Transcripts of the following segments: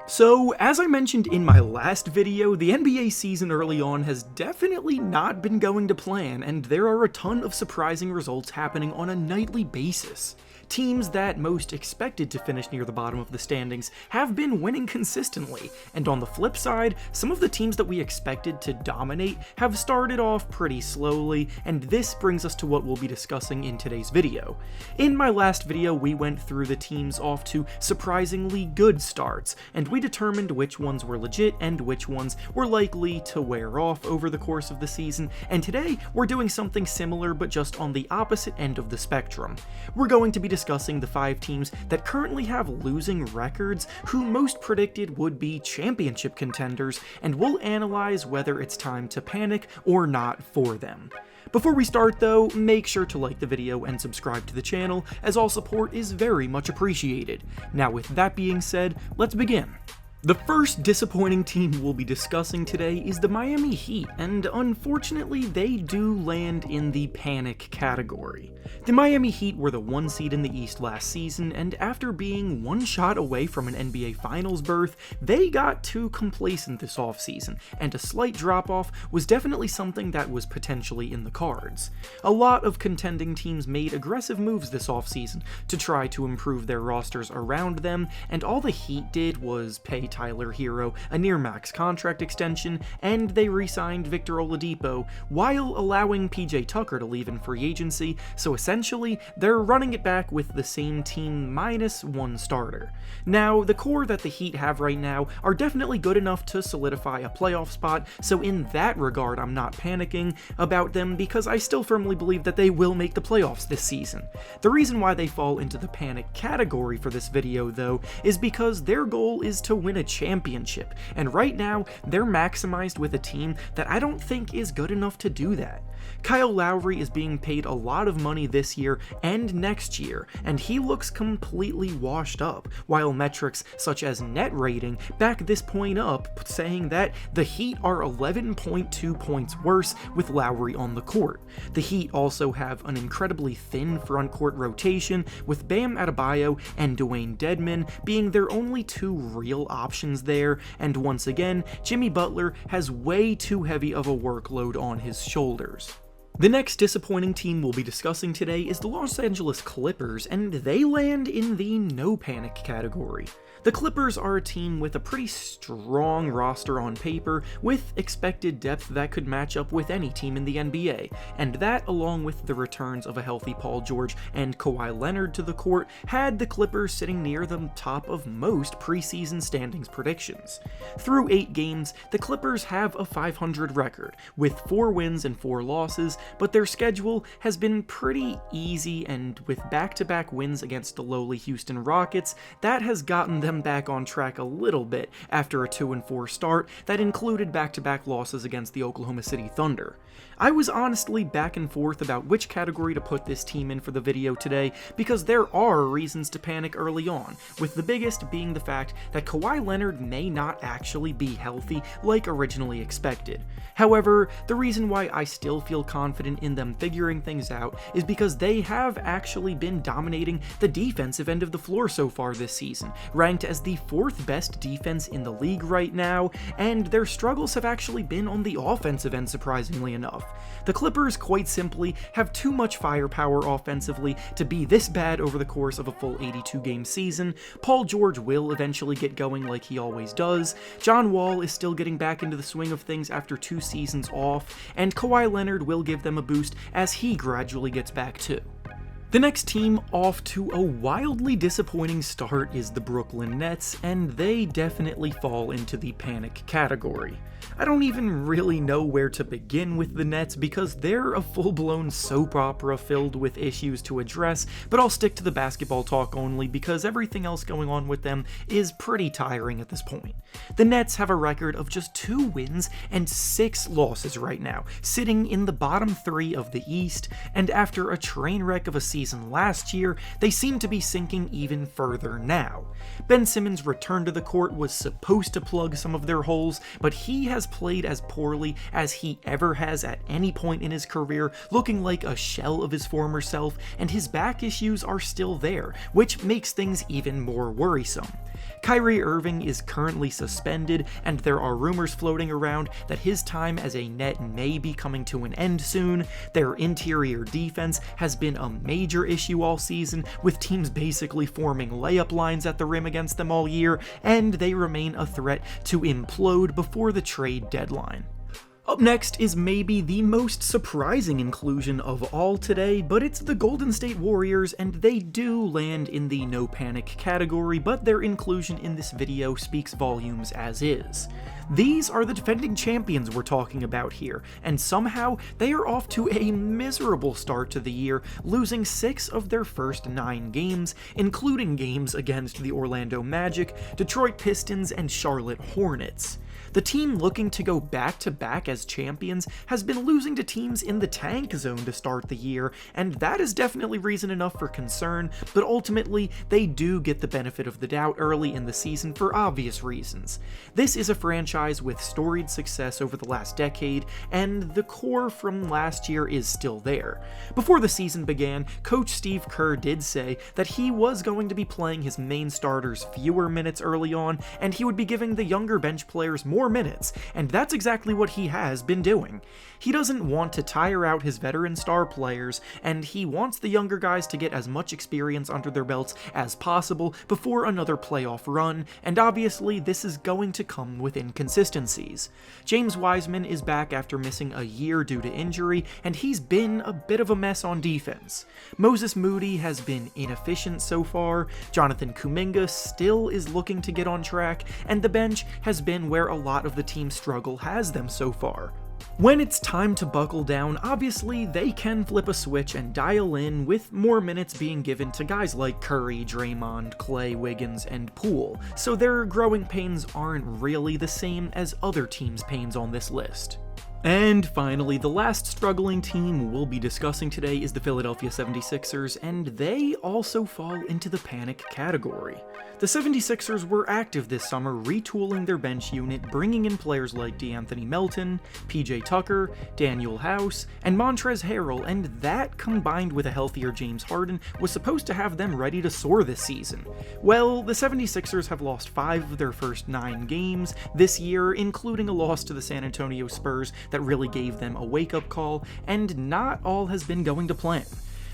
So, as I mentioned in my last video, the NBA season early on has definitely not been going to plan, and there are a ton of surprising results happening on a nightly basis. Teams that most expected to finish near the bottom of the standings have been winning consistently, and on the flip side, some of the teams that we expected to dominate have started off pretty slowly, and this brings us to what we'll be discussing in today's video. In my last video, we went through the teams off to surprisingly good starts, and we determined which ones were legit and which ones were likely to wear off over the course of the season, and today we're doing something similar but just on the opposite end of the spectrum. We're going to be discussing the 5 teams that currently have losing records who most predicted would be championship contenders, and we'll analyze whether it's time to panic or not for them. Before we start though, make sure to like the video and subscribe to the channel, as all support is very much appreciated. Now with that being said, let's begin. The first disappointing team we'll be discussing today is the Miami Heat, and unfortunately they do land in the panic category. The Miami Heat were the 1 seed in the East last season, and after being 1 shot away from an NBA Finals berth, they got too complacent this offseason, and a slight drop-off was definitely something that was potentially in the cards. A lot of contending teams made aggressive moves this offseason to try to improve their rosters around them, and all the Heat did was pay Tyler Hero a near-max contract extension, and they re-signed Victor Oladipo while allowing PJ Tucker to leave in free agency, so essentially they're running it back with the same team minus 1 starter. Now, the core that the Heat have right now are definitely good enough to solidify a playoff spot, so in that regard I'm not panicking about them because I still firmly believe that they will make the playoffs this season. The reason why they fall into the panic category for this video though is because their goal is to win a championship, and right now they're maximized with a team that I don't think is good enough to do that. Kyle Lowry is being paid a lot of money this year and next year, and he looks completely washed up, while metrics such as net rating back this point up, saying that the Heat are 11.2 points worse with Lowry on the court. The Heat also have an incredibly thin frontcourt rotation, with Bam Adebayo and Dwayne Dedmon being their only 2 real options there, and once again, Jimmy Butler has way too heavy of a workload on his shoulders. The next disappointing team we'll be discussing today is the Los Angeles Clippers, and they land in the no panic category. The Clippers are a team with a pretty strong roster on paper, with expected depth that could match up with any team in the NBA, and that, along with the returns of a healthy Paul George and Kawhi Leonard to the court, had the Clippers sitting near the top of most preseason standings predictions. Through 8 games, the Clippers have a .500 record, with 4 wins and 4 losses, but their schedule has been pretty easy, and with back-to-back wins against the lowly Houston Rockets, that has gotten them back on track a little bit after a 2-4 start that included back-to-back losses against the Oklahoma City Thunder. I was honestly back and forth about which category to put this team in for the video today because there are reasons to panic early on, with the biggest being the fact that Kawhi Leonard may not actually be healthy like originally expected. However, the reason why I still feel confident in them figuring things out is because they have actually been dominating the defensive end of the floor so far this season, ranked as the 4th best defense in the league right now, and their struggles have actually been on the offensive end surprisingly enough. The Clippers quite simply have too much firepower offensively to be this bad over the course of a full 82-game season. Paul George will eventually get going like he always does, John Wall is still getting back into the swing of things after 2 seasons off, and Kawhi Leonard will give them a boost as he gradually gets back too. The next team off to a wildly disappointing start is the Brooklyn Nets, and they definitely fall into the panic category. I don't even really know where to begin with the Nets because they're a full-blown soap opera filled with issues to address, but I'll stick to the basketball talk only because everything else going on with them is pretty tiring at this point. The Nets have a record of just 2 wins and 6 losses right now, sitting in the bottom 3 of the East, and after a train wreck of a season last year, they seem to be sinking even further now. Ben Simmons' return to the court was supposed to plug some of their holes, but he has played as poorly as he ever has at any point in his career, looking like a shell of his former self, and his back issues are still there, which makes things even more worrisome. Kyrie Irving is currently suspended, and there are rumors floating around that his time as a Net may be coming to an end soon. Their interior defense has been a major issue all season, with teams basically forming layup lines at the rim against them all year, and they remain a threat to implode before the trade deadline. Up next is maybe the most surprising inclusion of all today, but it's the Golden State Warriors, and they do land in the no panic category, but their inclusion in this video speaks volumes as is. These are the defending champions we're talking about here, and somehow they are off to a miserable start to the year, losing 6 of their first 9 games, including games against the Orlando Magic, Detroit Pistons, and Charlotte Hornets. The team looking to go back-to-back as champions has been losing to teams in the tank zone to start the year, and that is definitely reason enough for concern, but ultimately, they do get the benefit of the doubt early in the season for obvious reasons. This is a franchise with storied success over the last decade, and the core from last year is still there. Before the season began, Coach Steve Kerr did say that he was going to be playing his main starters fewer minutes early on, and he would be giving the younger bench players more minutes, and that's exactly what he has been doing. He doesn't want to tire out his veteran star players, and he wants the younger guys to get as much experience under their belts as possible before another playoff run, and obviously this is going to come with inconsistencies. James Wiseman is back after missing a year due to injury, and he's been a bit of a mess on defense. Moses Moody has been inefficient so far, Jonathan Kuminga still is looking to get on track, and the bench has been where a lot of the team's struggle has them so far. When it's time to buckle down, obviously they can flip a switch and dial in, with more minutes being given to guys like Curry, Draymond, Clay, Wiggins, and Poole, so their growing pains aren't really the same as other teams' pains on this list. And finally, the last struggling team we'll be discussing today is the Philadelphia 76ers, and they also fall into the panic category. The 76ers were active this summer, retooling their bench unit, bringing in players like DeAnthony Melton, PJ Tucker, Daniel House, and Montrezl Harrell, and that, combined with a healthier James Harden, was supposed to have them ready to soar this season. Well, the 76ers have lost 5 of their first 9 games this year, including a loss to the San Antonio Spurs that really gave them a wake-up call, and not all has been going to plan.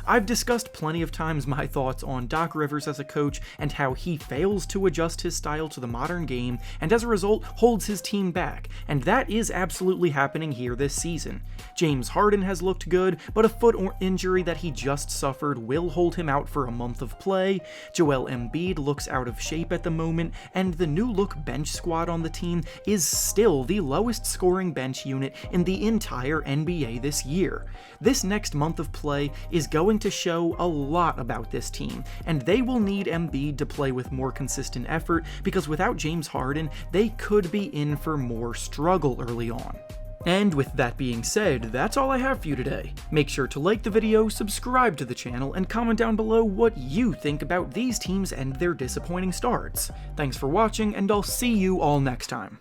I've discussed plenty of times my thoughts on Doc Rivers as a coach and how he fails to adjust his style to the modern game and as a result holds his team back, and that is absolutely happening here this season. James Harden has looked good, but a foot injury that he just suffered will hold him out for a month of play. Joel Embiid looks out of shape at the moment, and the new look bench squad on the team is still the lowest scoring bench unit in the entire NBA this year. This next month of play is going to show a lot about this team, and they will need Embiid to play with more consistent effort, because without James Harden, they could be in for more struggle early on. And with that being said, that's all I have for you today. Make sure to like the video, subscribe to the channel, and comment down below what you think about these teams and their disappointing starts. Thanks for watching, and I'll see you all next time.